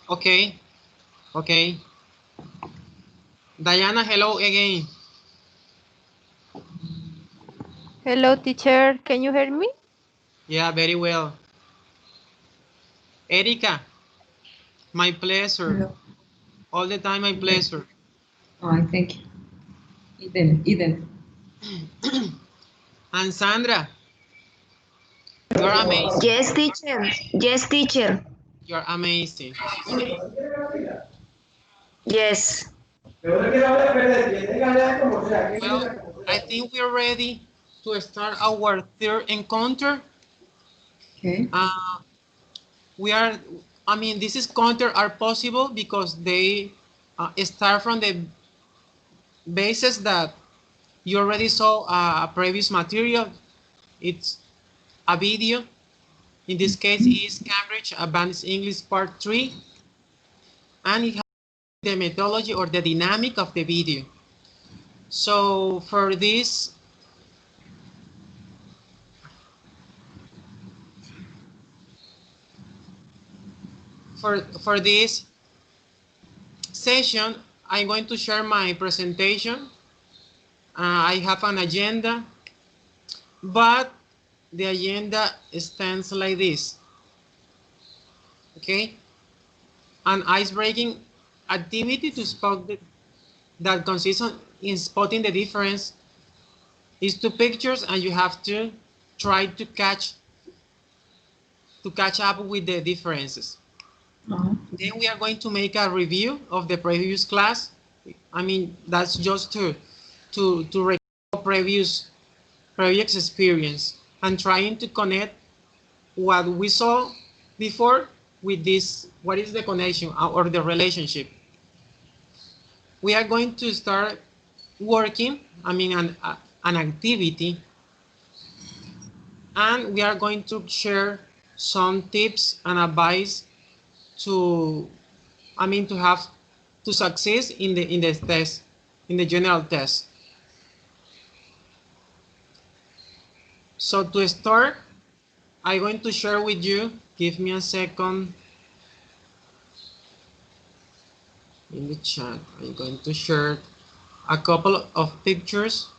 Okay, okay. Diana, hello again. Hello, teacher. Can you hear me? Yeah, very well. Erika, my pleasure. Hello. All the time, my Thank pleasure. you. I thank you. Eden. And Sandra, you're amazing. Yes, teacher. Yes, teacher. You're amazing. Yes. Well, I think we're ready to start our third encounter. Okay. Uh, we are, I mean, this encounter are possible because they start from the basis that you already saw a previous material. It's a video. In this case, it is Cambridge Advanced English Part 3, and it has the methodology or the dynamic of the video. So for this, for this session, I'm going to share my presentation. I have an agenda, but the agenda stands like this. Okay, an ice-breaking activity to spot that consists in spotting the difference is two pictures, and you have to try to catch up with the differences. Then we are going to make a review of the previous class. I mean, that's just to recall previous experience and trying to connect what we saw before with this. What is the connection or the relationship? We are going to start working, I mean, an activity, and we are going to share some tips and advice to, I mean, to have to succeed in the test, in the general test. So to start, I'm going to share with you. Give me a second. In the chat, I'm going to share a couple of pictures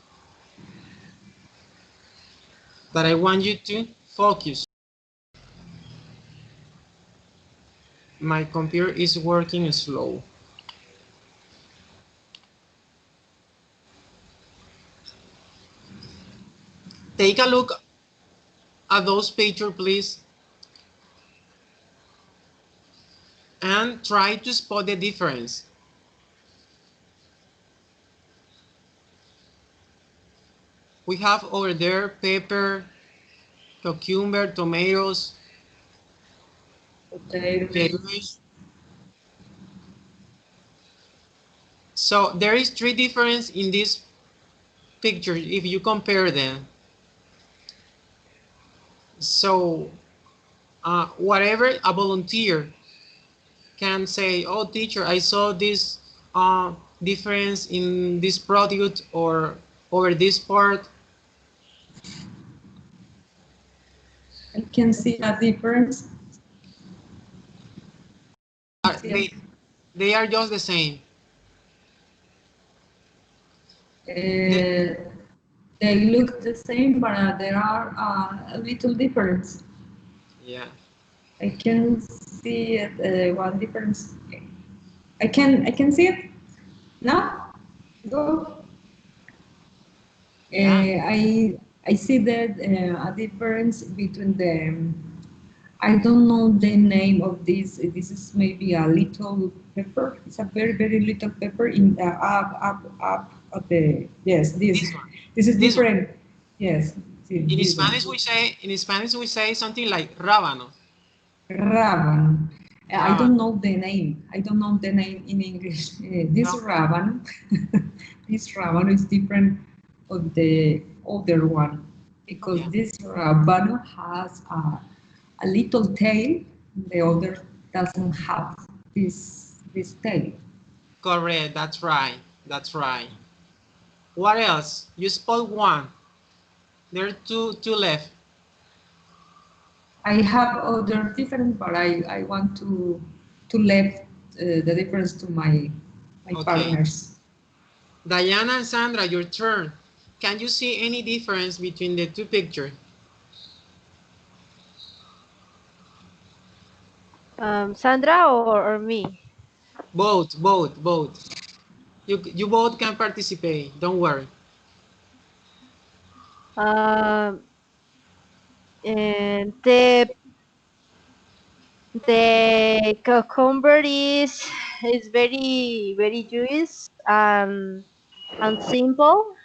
that I want you to focus. My computer is working slow. Take a look at those pictures, please, and try to spot the difference. We have over there pepper, cucumber, tomatoes, Potatoes. So there is three difference in this picture if you compare them. So whatever a volunteer can say, oh teacher, I saw this difference in this product or over this part. I can see a difference. They are just the same. They look the same, but there are a little difference. Yeah. I can see it, one difference. I can see it now. Go. Yeah. I see that a difference between the. I don't know the name of this. This is maybe a little pepper. It's a very little pepper in the up of the. Yes, This one. this is This one. different. Yes, see, In this one. Spanish we say something like rábano. Raban. I Rábano. don't know the name. I don't know the name in English. This No. raban, this raban is different of the other one because Yeah. this raban has a little tail. The other doesn't have this tail. Correct. That's right. That's right. What else? You spot one. There are two left. I have other different, but I want to. to left the difference to my Okay. partners. Diana and Sandra, your turn. Can you see any difference between the two pictures? Sandra or me? Both. You both can participate. Don't worry. Um, and the cucumber is very juice and simple,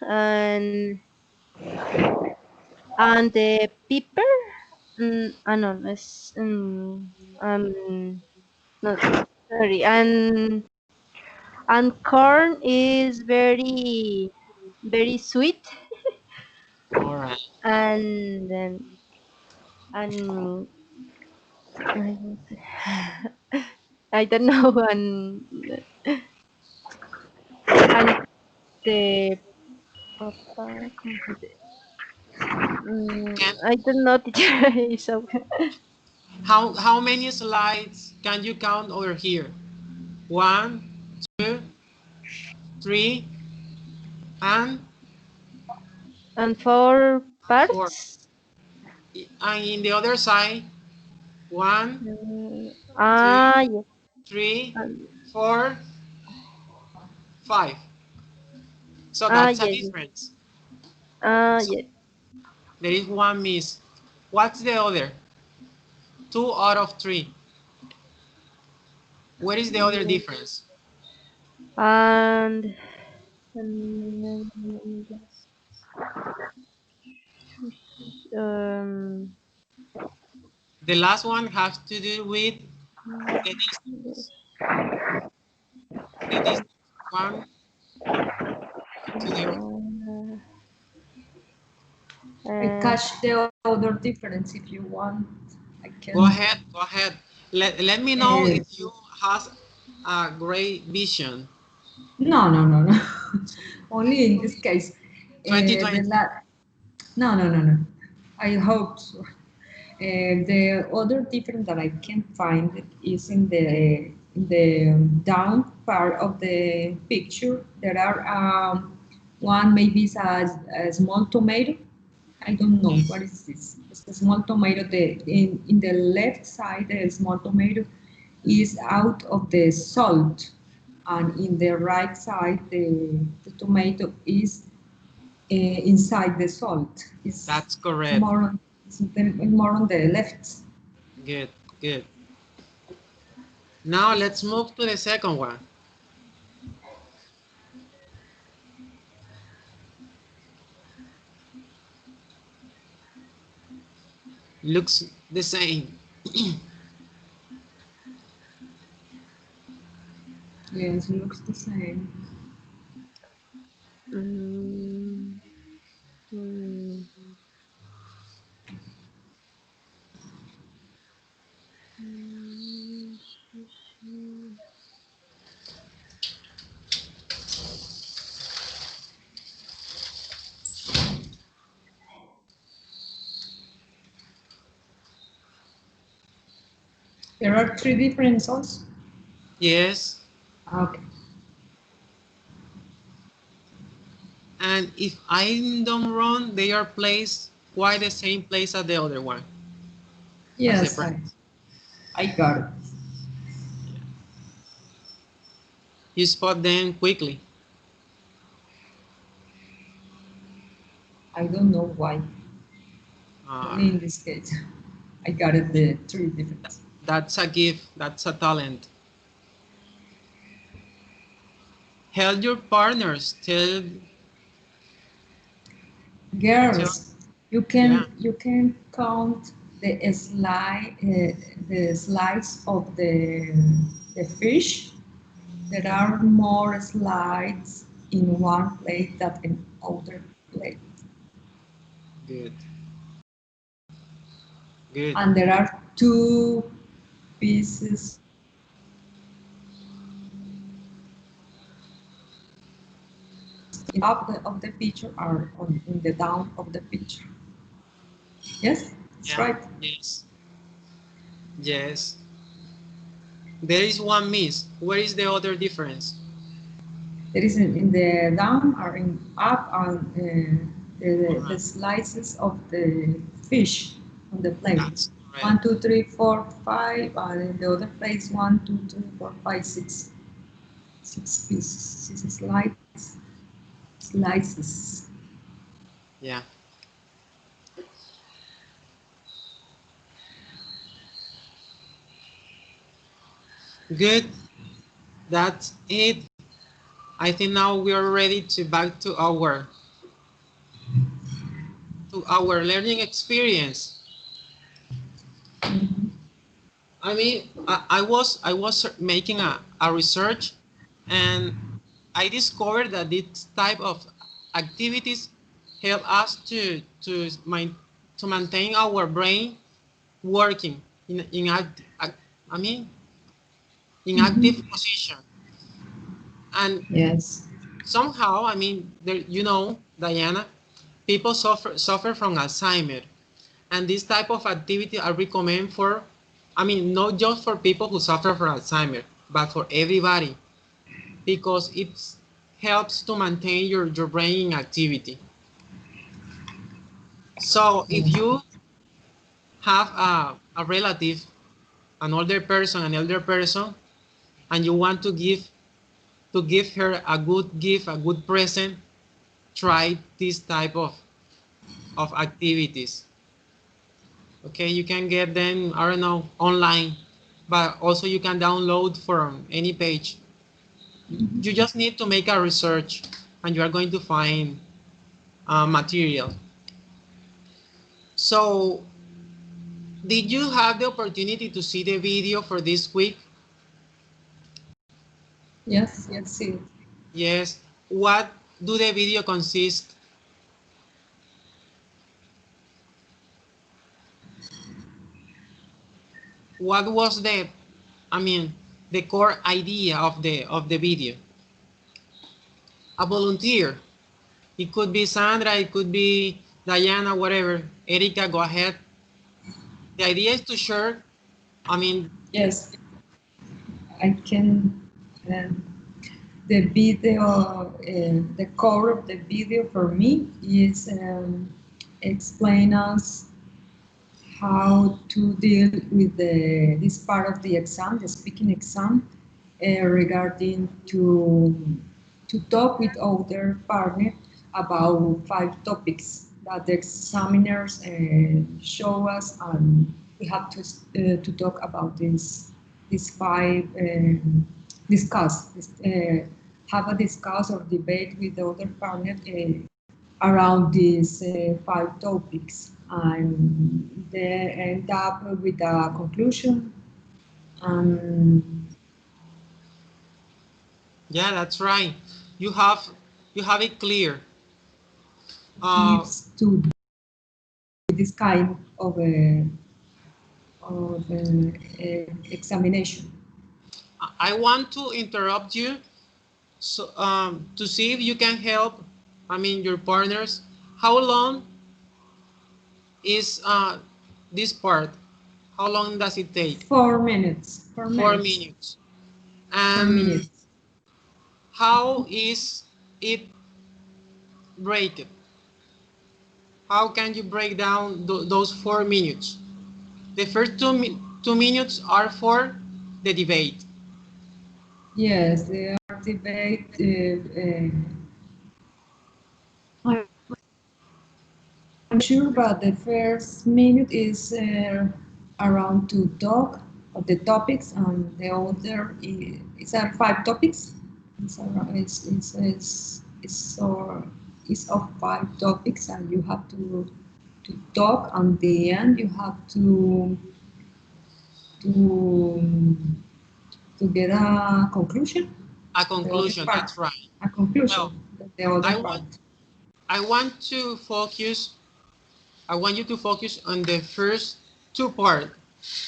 and the pepper, no, it's, no, sorry, and corn is very sweet, All right. and and I don't know, and the papa, Can, I don't know, teacher. So how many slides can you count over here? 1, 2, 3, and and four 4. parts. And in the other side, 1, 2, Yes. 3, um, 4, 5. So that's a yes, yes. difference. So Yes. there is one miss. What's the other? 2 out of 3. Where is the other Yes. difference? And um, The last one has to do with the distance. The distance one to the other. I uh, catch the other difference if you want. I Go can. ahead, go ahead. Let me know Uh, if you have a great vision. no. Only in this case. The 2020. no. I hope so. The other difference that I can find is in the down part of the picture. There are one maybe is a small tomato. I don't know what is this. It's a small tomato. In the left side, the small tomato is out of the salt, and in the right side, the tomato is inside the salt. It's That's correct. more on, more on the left. Good, good. Now let's move to the second one. Looks the same. Yes, it looks the same. mm, mm, mm, There are three differences. Yes. Okay. And if I don't wrong, they are placed quite the same place as the other one. As the Yes, first. I got it. You spot them quickly. I don't know why. Only in this case, I got it the three differences. That's a gift. That's a talent. Help your partners. Tell. Girls, Yeah. you can count the slides of the fish. There are more slides in one plate than in other plate, Good. Good. and there are two pieces of the picture are in the down of the picture. Yes, that's Yeah. right. Yes. Yes. There is one miss. Where is the other difference? There is in the down or in up on All the right, slices of the fish on the plate. that's correct. 1, 2, 3, 4, 5, and in the other place 1, 2, 3, 4, 5, 6. 6 pieces, 6 slices. Yeah. Good. That's it. I think now we are ready to back to our learning experience. Mhm. I mean, I was making a research, and I discovered that this type of activities help us to maintain our brain working in I mean in active Mhm. position. And Yes. somehow, I mean, there, Diana, people suffer from Alzheimer, and this type of activity I recommend for, I mean, not just for people who suffer from Alzheimer, but for everybody, because it helps to maintain your brain in activity. So if Yes. you have a relative, an elder person, and you want to give her a good gift, a good present, try this type of activities. Okay, you can get them, I don't know, online, but also you can download from any page. You just need to make a research, and you are going to find material. So, did you have the opportunity to see the video for this week? Yes. I see it. Yes. What do the video consist? What was I mean, the core idea of the video? A volunteer. It could be Sandra, it could be Diana, whatever. Erika, go ahead. The idea is to share, I mean, Yes. I can. The video, the core of the video for me is explain us how to deal with this part of the exam, the speaking exam, regarding to talk with other partner about 5 topics that the examiners show us, and we have to talk about these 5 discuss have a discuss or debate with the other partner around these 5 topics, and they end up with a conclusion and yeah, that's right. You have you have it clear. Uh, gives to this kind of examination. I want to interrupt you so to see if you can help. I mean, your partners. How long is this part? How long does it take? 4 minutes. 4 minutes. Four And minutes. how is it break? How can you break down those 4 minutes? The first 2 minutes are for the debate. Yes, they are debate. I'm sure, but the first minute is around to talk of the topics, and the other is 5 topics. It's of 5 topics, and you have to talk. And the end, you have to to get a conclusion. A The other conclusion, part, that's right. a conclusion. Well, The other I part. want I want to focus I want you to focus on the first 2 parts.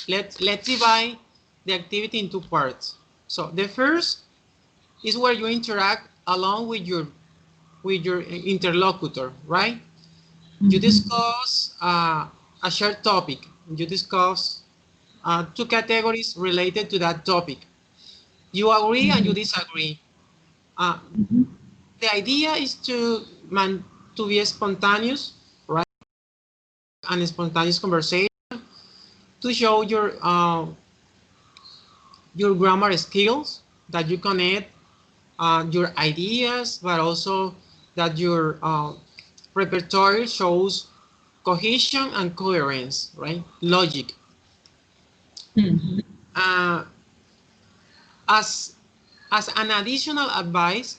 Let's divide the activity in 2 parts. So the first is where you interact along with your interlocutor, right? You Mhm. discuss a shared topic. You discuss two categories related to that topic. You agree and you disagree. The idea is to be spontaneous, right? And spontaneous conversation to show your grammar skills, that you connect your ideas, but also that your repertoire shows cohesion and coherence, right? Logic. Uh, as an additional advice,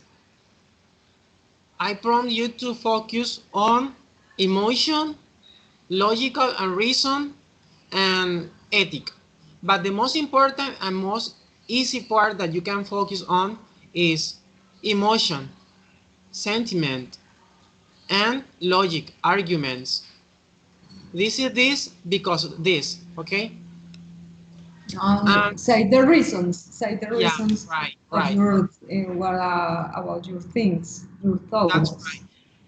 I prompt you to focus on emotion, logical and reason, and ethic. But the most important and most easy part that you can focus on is emotion, sentiment, and logic, arguments. This is this because of this, okay? Say the reasons. Say the Yeah, reasons right, of right. your what about your things, your That's thoughts. right.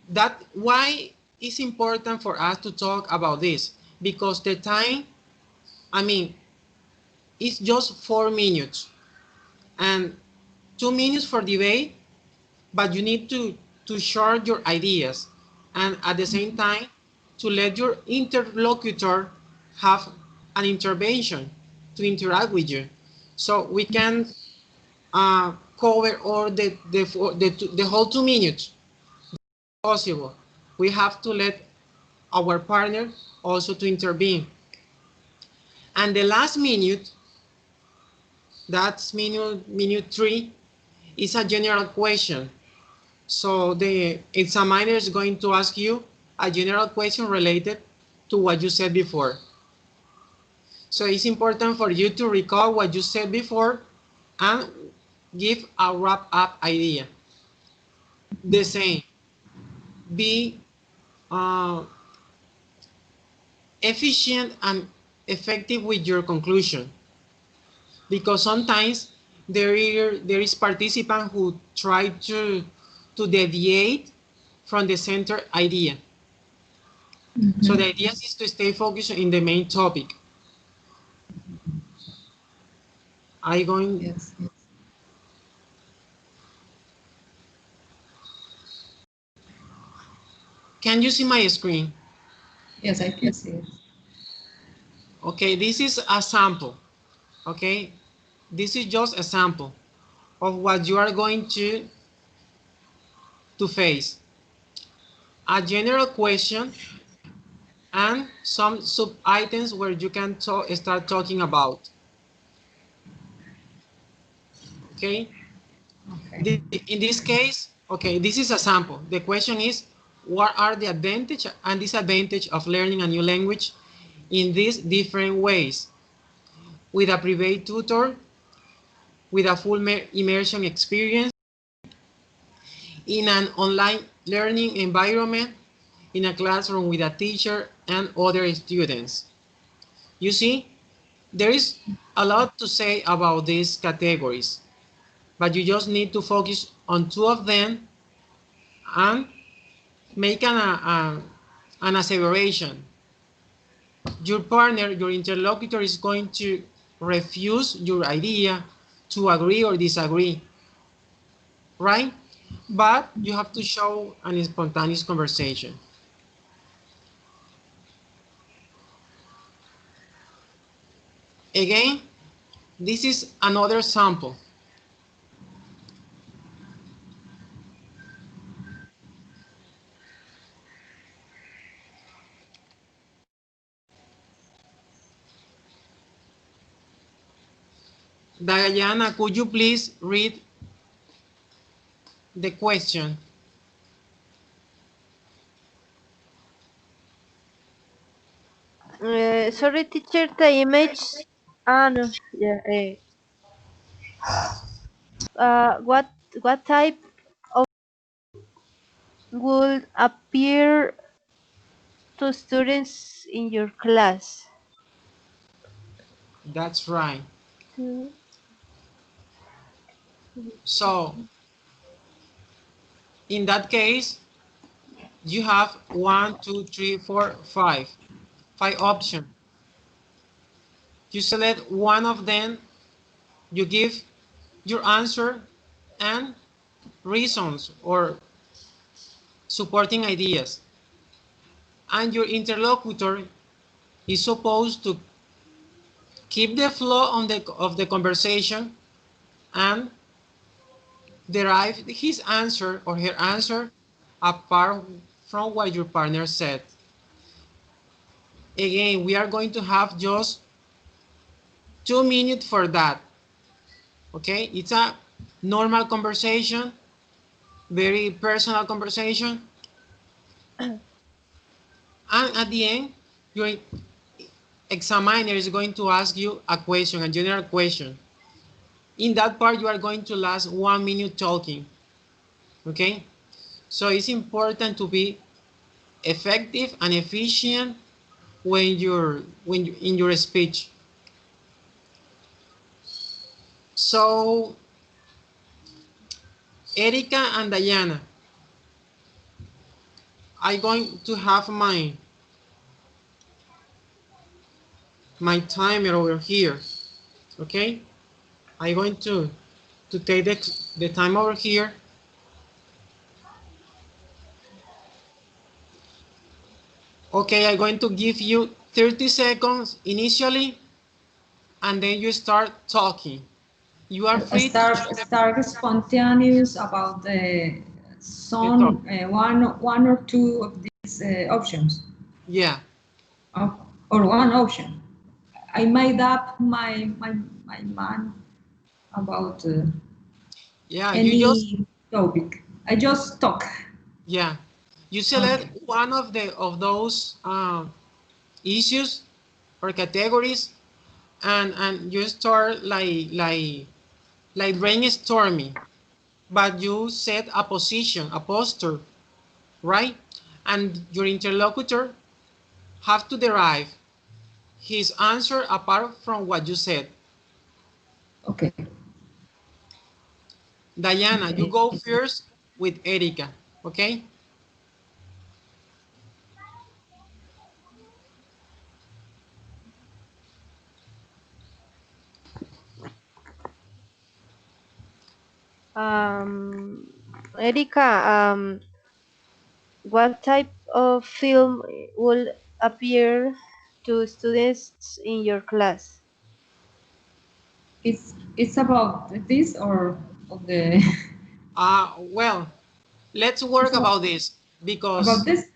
That why it's important for us to talk about this, because the time, I mean, it's just 4 minutes and 2 minutes for debate, but you need to share your ideas and at the same time to let your interlocutor have an intervention to interact with you. So we can cover all the whole 2 minutes possible. We have to let our partner also to intervene. And the last minute, that's minute 3, is a general question. So the examiner is going to ask you a general question related to what you said before. So it's important for you to recall what you said before and give a wrap-up idea. The same, be uh, efficient and effective with your conclusion, because sometimes there is participant who try to deviate from the center idea. So the idea is to stay focused in the main topic. I going. Yes, yes. Can you see my screen? Yes, I can see it. Okay, this is a sample. Okay, this is just a sample of what you are going to face. A general question and some sub items where you can start talking about. Okay, Okay. in this case, okay, this is a sample. The question is, what are the advantage and disadvantage of learning a new language in these different ways? With a private tutor, with a full immersion experience, in an online learning environment, in a classroom with a teacher and other students. You see, there is a lot to say about these categories, but you just need to focus on 2 of them and make an asseveration. Your partner, your interlocutor is going to refuse your idea, to agree or disagree, right? But you have to show an spontaneous conversation. Again, this is another sample. Diana, could you please read the question? Sorry, teacher, the image. Ah, no. Yeah. What type of would appear to students in your class? That's right. To- So in that case, you have 1, 2, 3, 4, 5 options. You select one of them, you give your answer and reasons or supporting ideas. And your interlocutor is supposed to keep the flow of the conversation and derive his answer or her answer apart from what your partner said. Again, we are going to have just 2 minutes for that. Okay, it's a normal conversation, very personal conversation. And at the end, your examiner is going to ask you a question, a general question. In that part, you are going to last 1 minute talking. Okay, so it's important to be effective and efficient when you in your speech. So Erika and Diana, I'm going to have my timer over here. Okay, I'm going to take the time over here. Okay, I'm going to give you 30 seconds initially, and then you start talking. You are free to Start spontaneous about the some one or two of these options. Yeah. Or one option. I made up my mind about Yeah, you just any topic. I just talk. yeah. You select Okay. one of those issues or categories, and you start like brainstorming, but you set a position, a posture, right? And your interlocutor have to derive his answer apart from what you said. Okay. Diana, you go first with Erika, okay? Erika, what type of film will appear to students in your class? It's about this or of the Well, let's work it's about this about because, this.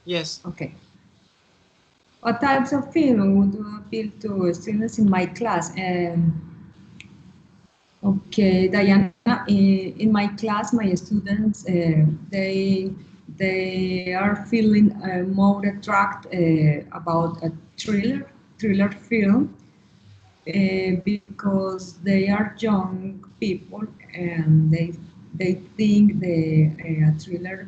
yes. Okay. What types of film would appeal to students in my class? Okay, Diana, in my class, my students, they are feeling more attracted about a thriller film because they are young people and they think the thriller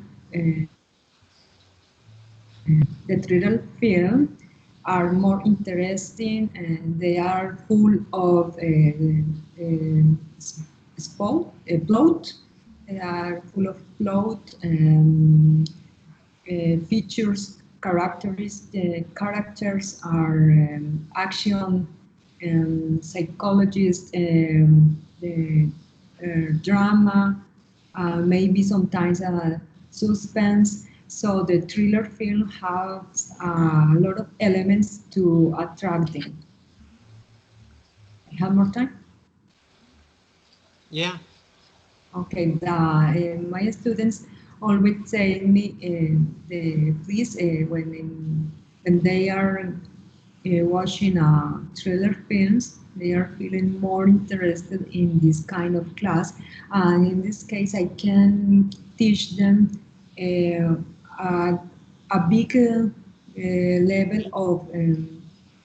film are more interesting and they are full of plot. They are full of plot and features, characters. The characters are action and psychologist, the drama, maybe sometimes suspense. So the thriller film has a lot of elements to attract them. I have more time? Yeah. Okay, my students always say me, please, when they are watching thriller films, they are feeling more interested in this kind of class. And in this case, I can teach them a, a big level of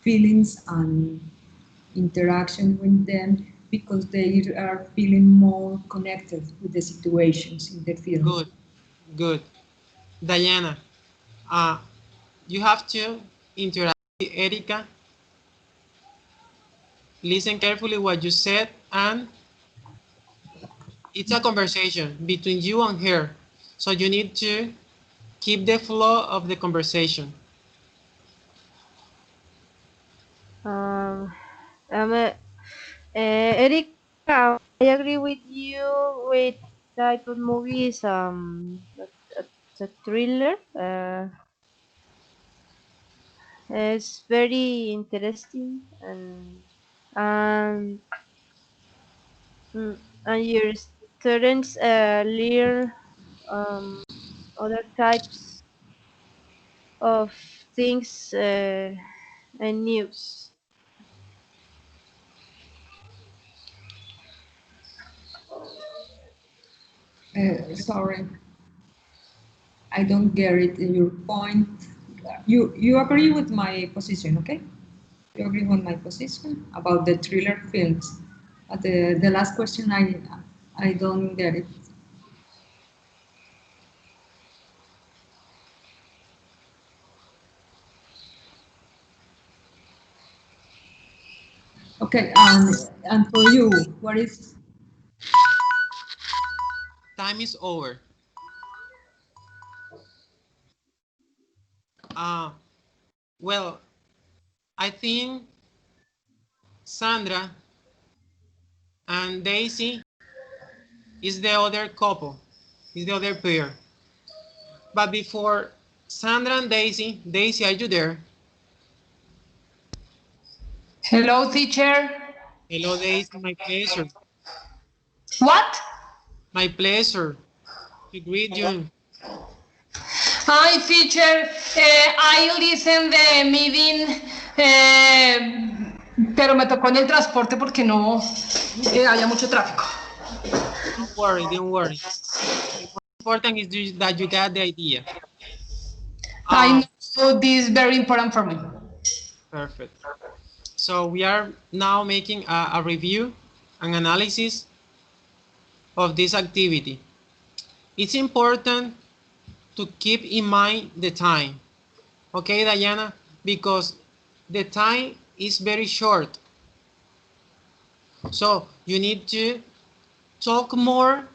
feelings and interaction with them because they are feeling more connected with the situations in the film. Good, good. Diana, uh, you have to interact with Erika, listen carefully what you said, and it's a conversation between you and her. So you need to keep the flow of the conversation. Eric, I agree with you with type of movies. A thriller. It's very interesting and mm, and your students learn um, other types of things and news. Sorry, I don't get it. Your point. You agree with my position, okay? You agree with my position about the thriller films. The last question I don't get it. Okay, and for you, what is Time is over. Well, I think Sandra and Daisy is the other couple, is the other pair. But before Sandra and Daisy, Daisy, are you there? Hello, teacher. Hello, Daisy, my pleasure. What? My pleasure to greet you. Hi, teacher. I listened the meeting, pero me tocó en el transporte porque no había mucho tráfico. Don't worry, don't worry. What's important is that you got the idea. I know this is very important for me. Perfect. So we are now making a review and analysis of this activity. It's important to keep in mind the time. Okay, Diana, because the time is very short. So you need to talk more,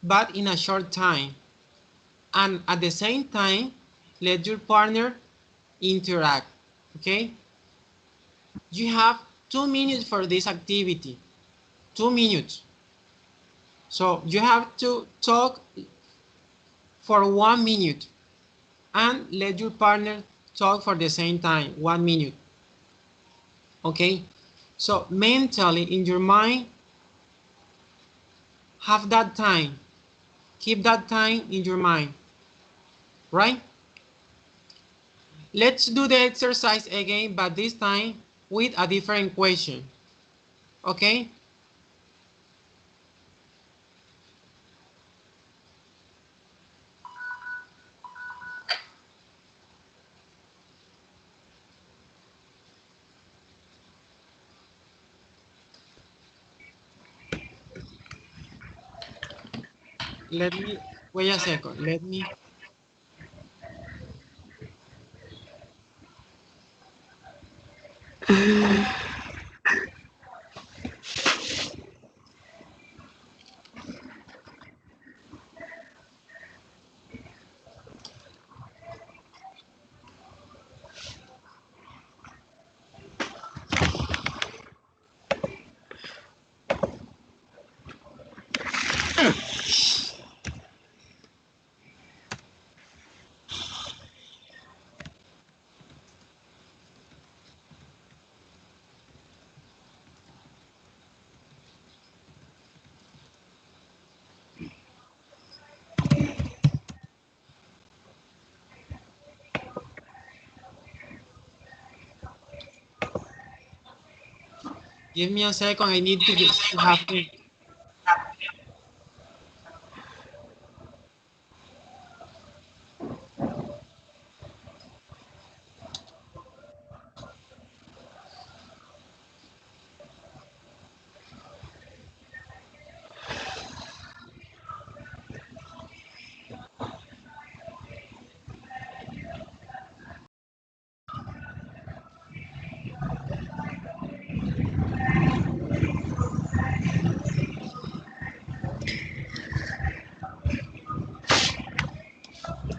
but in a short time. And at the same time, let your partner interact, okay? You have 2 minutes for this activity, 2 minutes. So you have to talk for 1 minute and let your partner talk for the same time, 1 minute. Okay, so mentally in your mind, have that time, keep that time in your mind, right? Let's do the exercise again, but this time with a different question. Okay? Let me wait a second. Let me. Give me a second. I need to have to.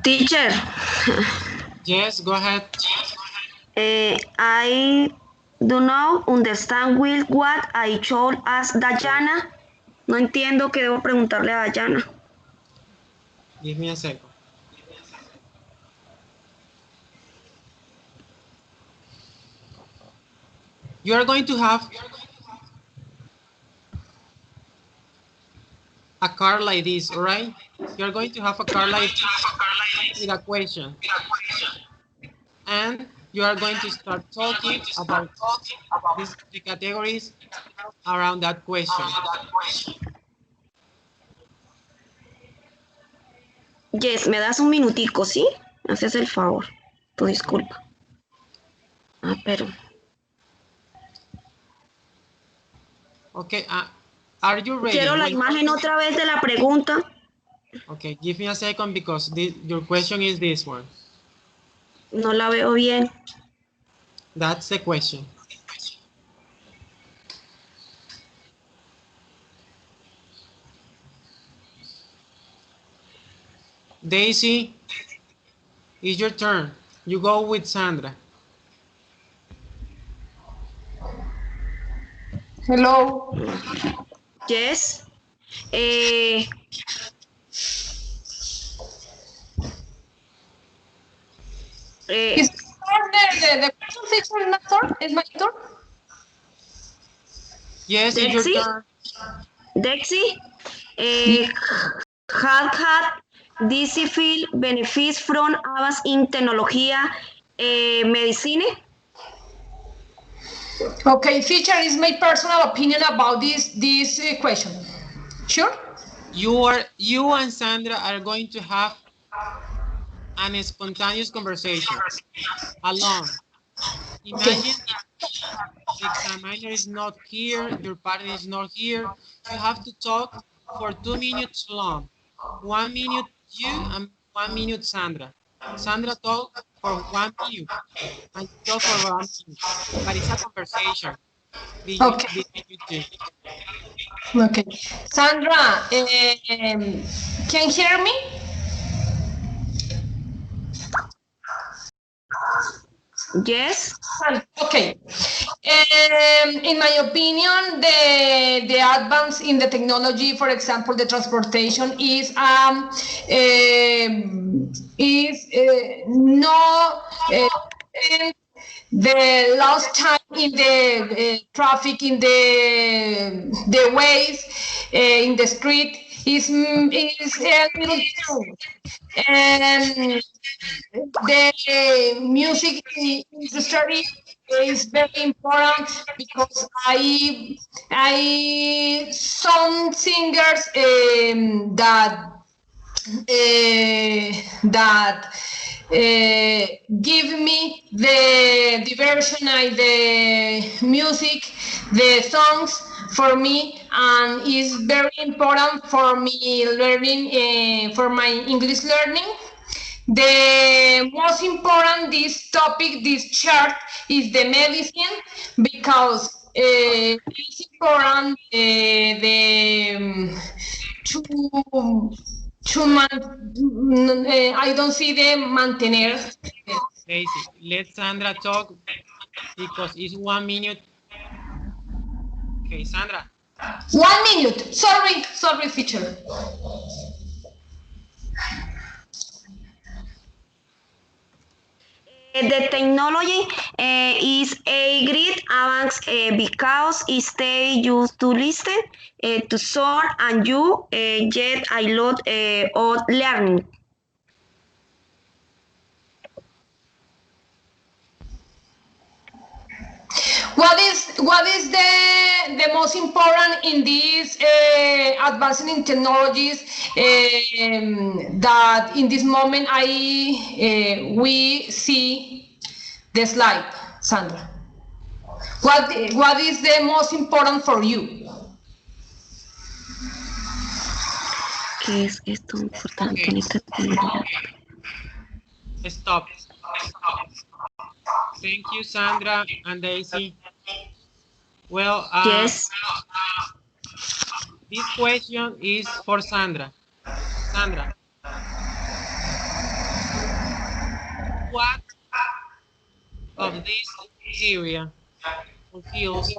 Teacher, Yes, go ahead. I Do not understand will what I told ask Dayana. No entiendo qué debo preguntarle a Dayana. Give me a second. You are going to have a card like this, all right? You're going to have a card like this with a question. And you are going to start talking about the categories around that question. Yes, me das un minutico, ¿sí? Me haces el favor. Tu disculpa. Ah, pero. Okay, are you ready? Quiero la imagen otra vez de la pregunta. Okay, give me a second because your question is this one. No la veo bien. That's the question. Daisy, it's your turn. You go with Sandra. Hello. Yes. Is the person teacher is my turn? Is my turn? Yes, it's your turn. Dexy, had DC field benefits from avance in tecnología medicine? Okay, teacher, is my personal opinion about this question. Sure. You and Sandra are going to have an spontaneous conversation alone. Imagine the examiner is not here, your partner is not here. You have to talk for 2 minutes long. 1 minute you and 1 minute Sandra. Sandra talk for 1 minute and you talk for 1 minute. But it's a conversation. Okay. Okay. Sandra, can you hear me? Yes. Okay. In my opinion, the advance in the technology, for example, the transportation is no the lost time in the traffic in the ways in the street is a little true. And the music industry is very important because I some singers that give me the diversion and the music, the songs for me, and is very important for me learning for my English learning. The most important this topic, this chart, is the medicine because it's important I don't see the mantener. Daisy, let Sandra talk because it's 1 minute. Okay, Sandra. 1 minute. Sorry, teacher. The technology is a great advance because it stay used to listen to song and you get a lot of learning. What is the most important in these advancing in technologies that in this moment we see the slide, Sandra? What is the most important for you? ¿Qué es esto importante Okay. en esta tecnología? Stop. Thank you, Sandra and Daisy. Well, Yes. this question is for Sandra. Sandra, what of this area or fields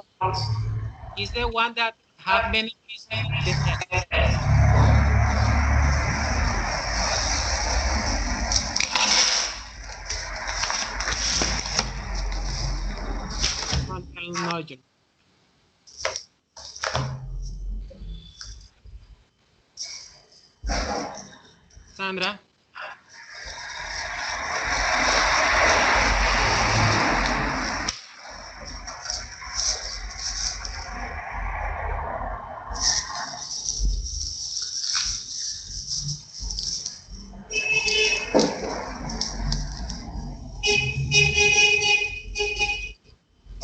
is the one that have benefits the less. Frontal nodule. Sandra?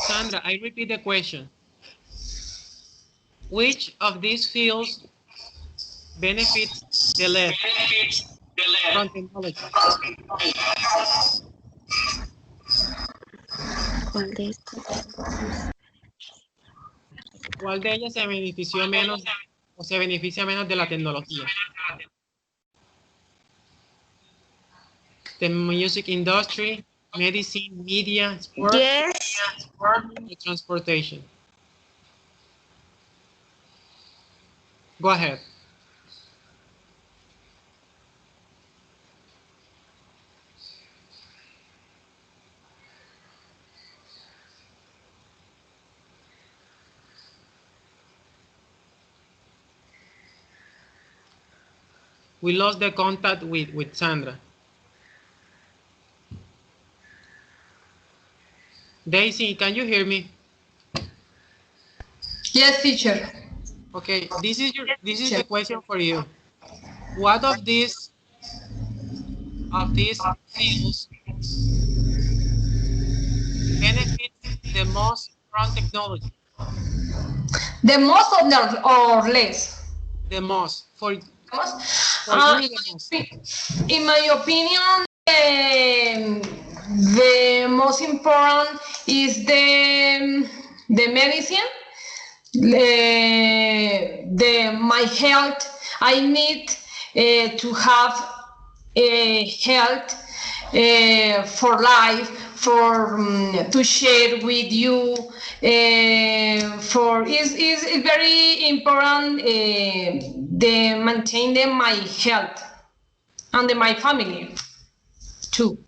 Sandra, I repeat the question. Which of these fields benefits the less from technology? ¿Cuál de estos? ¿Cuál de ellas se benefició menos o se beneficia menos de la tecnología? The music industry, medicine, media, sport, Yes. or transportation. Go ahead. We lost the contact with Sandra. Daisy, can you hear me? Yes, teacher. Okay, this is the question for you. What of these fields benefits the most from technology? The most of the or less? The most for you, Uh, the most. in my opinion, the most important is the medicine, my health. I need to have health for life, for to share with you. For is very important. The maintaining my health and my family too.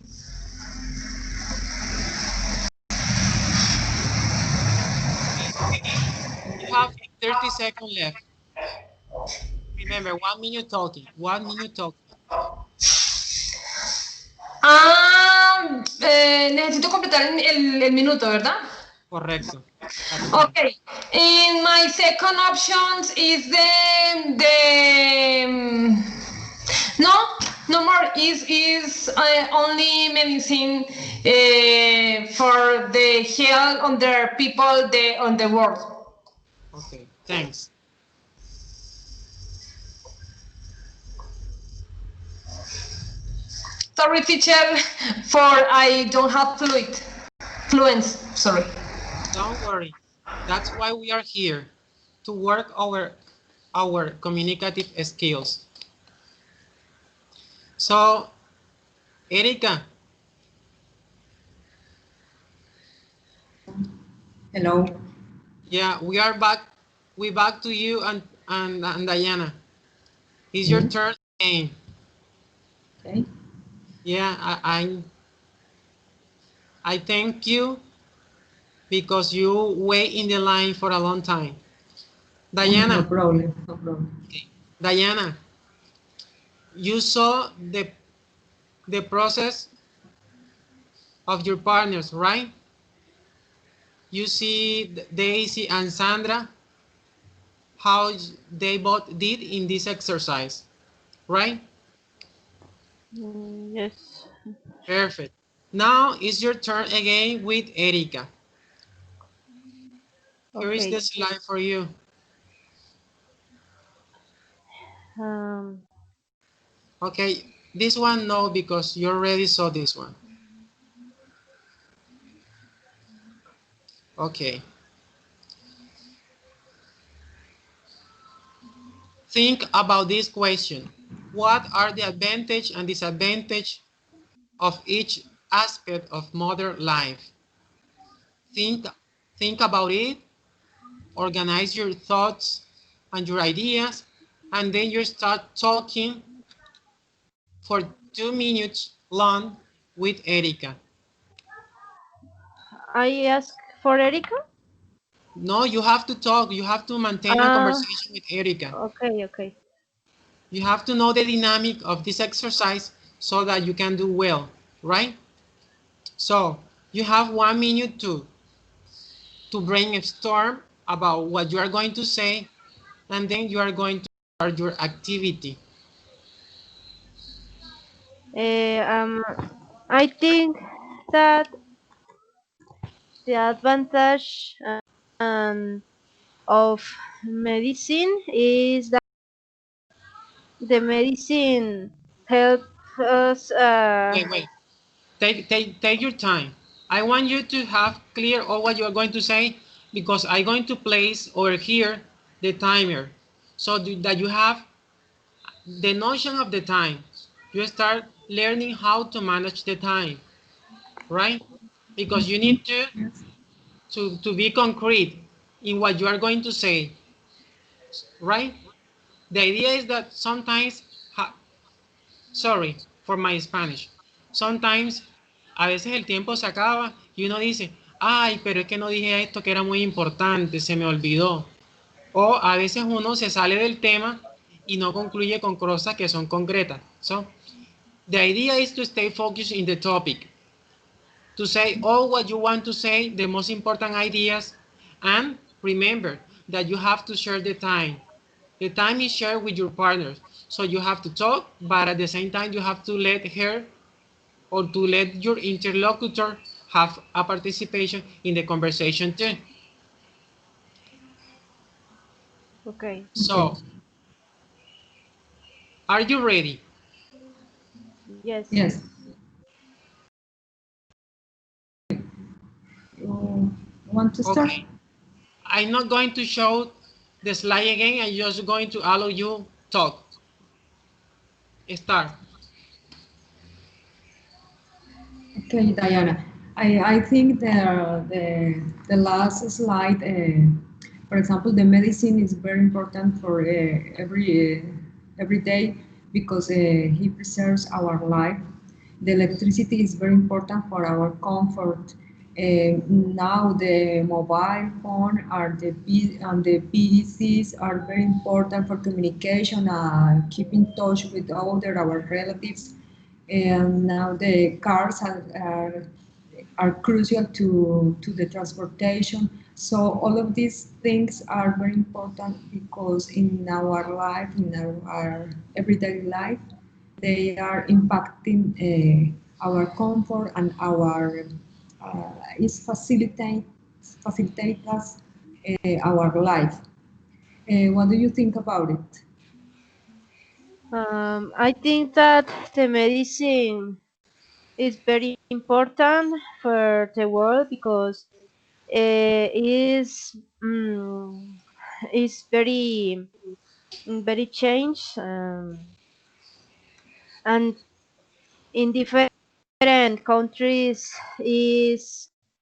You have 30 seconds left. Remember, 1 minute talking. 1 minute talking. Necesito completar el minuto, ¿verdad? Correcto. Okay. In my second options is no, no more is only medicine for the health on the people on the world. Okay, thanks. Sorry, teacher, for I don't have fluence. Sorry. Don't worry. That's why we are here, to work our communicative skills. So, Erika. Hello. Yeah, we are back. We back to you and Diana. It's your turn again. Okay. Yeah, I thank you because you wait in the line for a long time. Diana. No problem. No problem. Okay. Diana, you saw the process of your partners, right? You see Daisy and Sandra, how they both did in this exercise, right? Yes. Perfect. Now it's your turn again with Erika. Here is Okay. the slide for you. Um, Okay, this one no, because you already saw this one. Okay. Think about this question. What are the advantage and disadvantage of each aspect of modern life? Think think about it, organize your thoughts and your ideas, and then you start talking for 2 minutes long with Erica. I ask for Erica? No, you have to talk. You have to maintain a conversation with Erica. Okay, okay. You have to know the dynamic of this exercise so that you can do well, right? So you have 1 minute to brainstorm about what you are going to say, and then you are going to start your activity. I think that the advantage of medicine is that the medicine help us. Wait. Take your time. I want you to have clear all what you are going to say, because I'm going to place over here the timer so that you have the notion of the time. You start learning how to manage the time, right? Because you need Yes. to be concrete in what you are going to say, right? The idea is that sometimes, sorry for my Spanish, sometimes a veces el tiempo se acaba y uno dice, ay, pero es que no dije esto que era muy importante, se me olvidó. O a veces uno se sale del tema y no concluye con cosas que son concretas. So, the idea is to stay focused in the topic, to say all what you want to say, the most important ideas, and remember that you have to share the time. The time is shared with your partners. So you have to talk, but at the same time, you have to let her or to let your interlocutor have a participation in the conversation too. Okay. So, are you ready? Yes. Yes. You want to start? Okay. I'm not going to show the slide again. I'm just going to allow you talk. Start. Okay, Diana. I think the last slide, for example, the medicine is very important for every day because he preserves our life. The electricity is very important for our comfort. Now the mobile phone and the PCs are very important for communication and keep in touch with other our relatives, and now the cars are crucial to the transportation. So all of these things are very important because in our life, in our everyday life, they are impacting our comfort and our is facilitate us our life. What do you think about it? I think that the medicine is very important for the world because is is very changed, and in different countries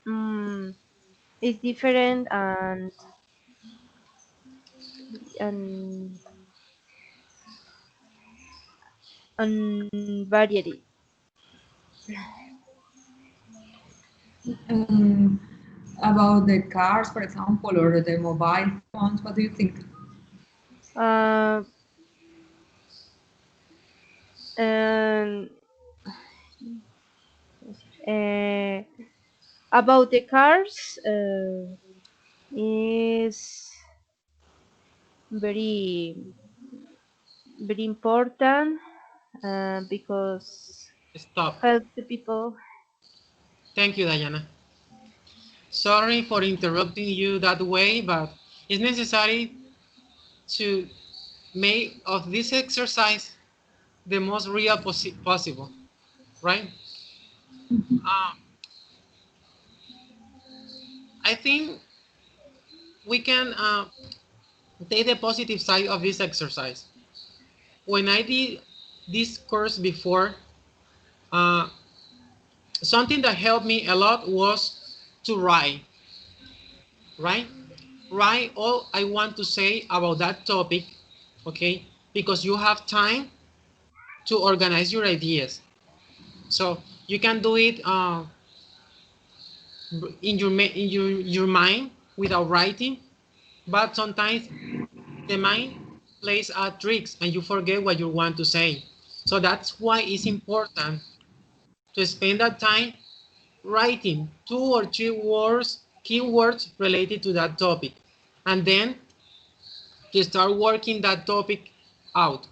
um, is different and variety. Um, about the cars, for example, or the mobile phones, what do you think? Uh, and uh, about the cars is very important because Stop. help the people. Thank you, Diana. Sorry for interrupting you that way, but it's necessary to make of this exercise the most real possible, right? Uh, I think we can take the positive side of this exercise. When I did this course before, uh, something that helped me a lot was to write. right? Write all I want to say about that topic, okay? Because you have time to organize your ideas. So you can do it in your mind without writing, but sometimes the mind plays tricks and you forget what you want to say. So that's why it's important to spend that time writing 2 or 3 keywords related to that topic, and then to start working that topic out,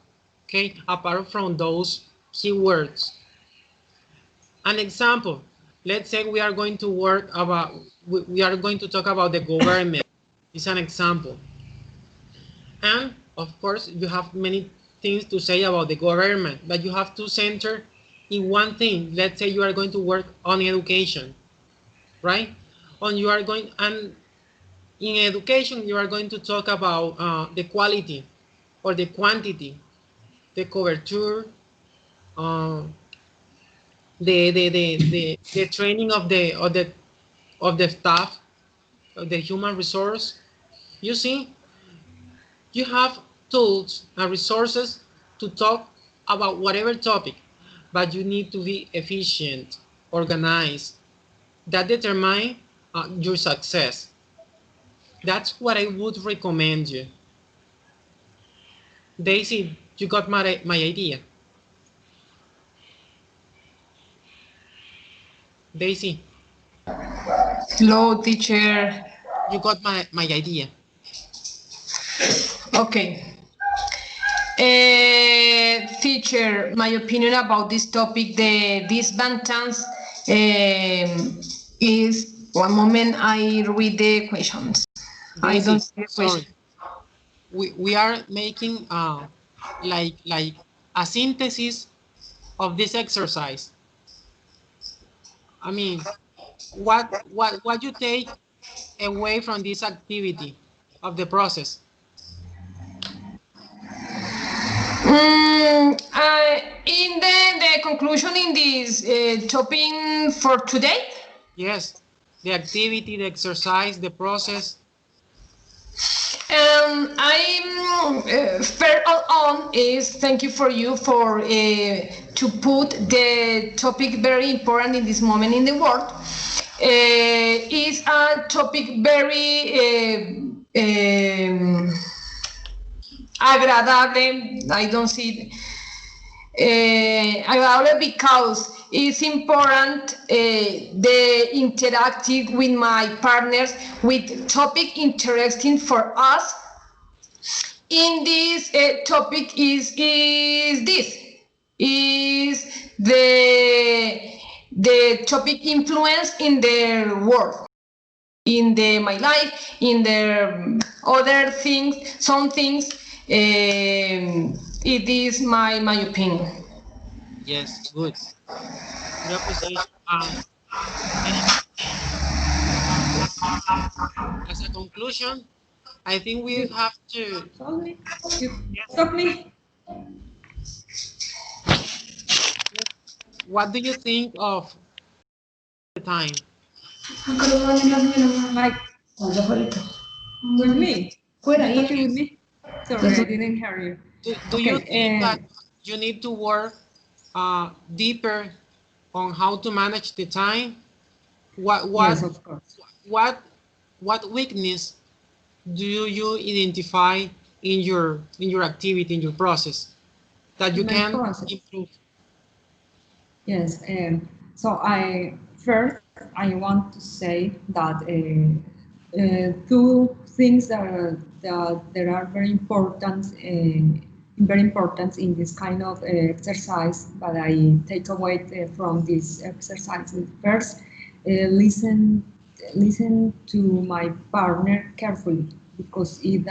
okay, apart from those keywords. An example, let's say we are going to work about, we are going to talk about the government. It's an example. And of course, you have many things to say about the government, but you have to center in one thing. Let's say you are going to work on education, right? On you are going, and in education, you are going to talk about the quality or the quantity, the coverture, uh, the training of the staff, of the human resource. You see, you have tools and resources to talk about whatever topic, but you need to be efficient, organized. That determines your success. That's what I would recommend you. Daisy, you got my idea. Daisy, Hello, teacher. you got my idea. Okay. Teacher, my opinion about this topic, the disadvantage is, one moment, I read the questions. I Daisy, don't see the question. sorry. We are making like a synthesis of this exercise. I mean, what you take away from this activity of the process? In the conclusion in this topic for today, Yes, the activity, the exercise, the process. I'm fair on is thank you for you for to put the topic very important in this moment in the world. Is a topic very agradable. I don't see agradable because it's important the interacting with my partners with topic interesting for us. In this topic is this is the topic influence in their work, in my life, in the other things, some things. It is my opinion. Yes, good. Good appreciation. As a conclusion, I think we You have to. told me. You stop me. What do you think of the time? Like with me. You're talking with me. Sorry, I didn't hear you. Do you think Okay. that you need to work deeper on how to manage the time? What what Yes, of course. what what weakness do you identify in your activity, in your process, that you In my can process. improve? Yes. So I want to say that two things that are very important in this kind of exercise that I take away from this exercise. First, listen to my partner carefully, because if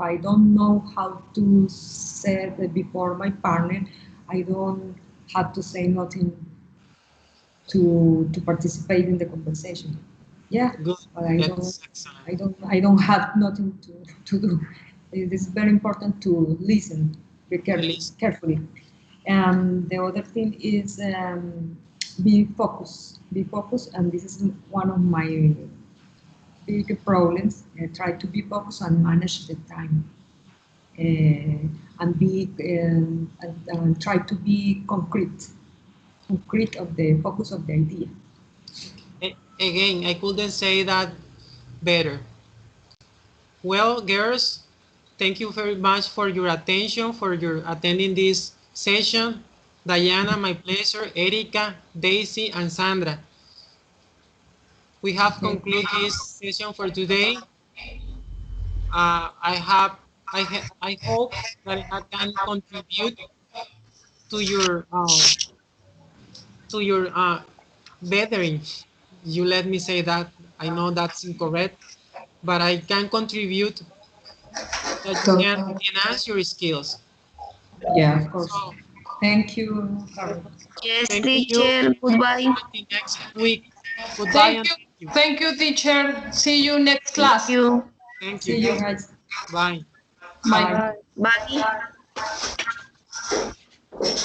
I don't know how to say it before my partner, I don't have to say nothing to participate in the conversation. Yeah, Good. but That's excellent. I don't have nothing to do. It is very important to listen very Release. carefully. And the other thing is be focused, and this is one of my big problems, try to be focused and manage the time. And be and try to be concrete of the focus of the idea. Again, I couldn't say that better. Well, girls, thank you very much for your attention, for your attending this session. Diana, my pleasure. Erika, Daisy, and Sandra. We have concluded this session for today. I hope that I can contribute to your bettering. You let me say that. I know that's incorrect, but I can contribute that you So, can enhance your skills. yeah, of course. So Thank you, Carol. Yes, thank you. teacher. Goodbye. Until next week. Goodbye Thank and you. thank you. Thank you, teacher. See you next Thank class. you. Thank See you. you guys. Bye. Bye. Bye. Bye.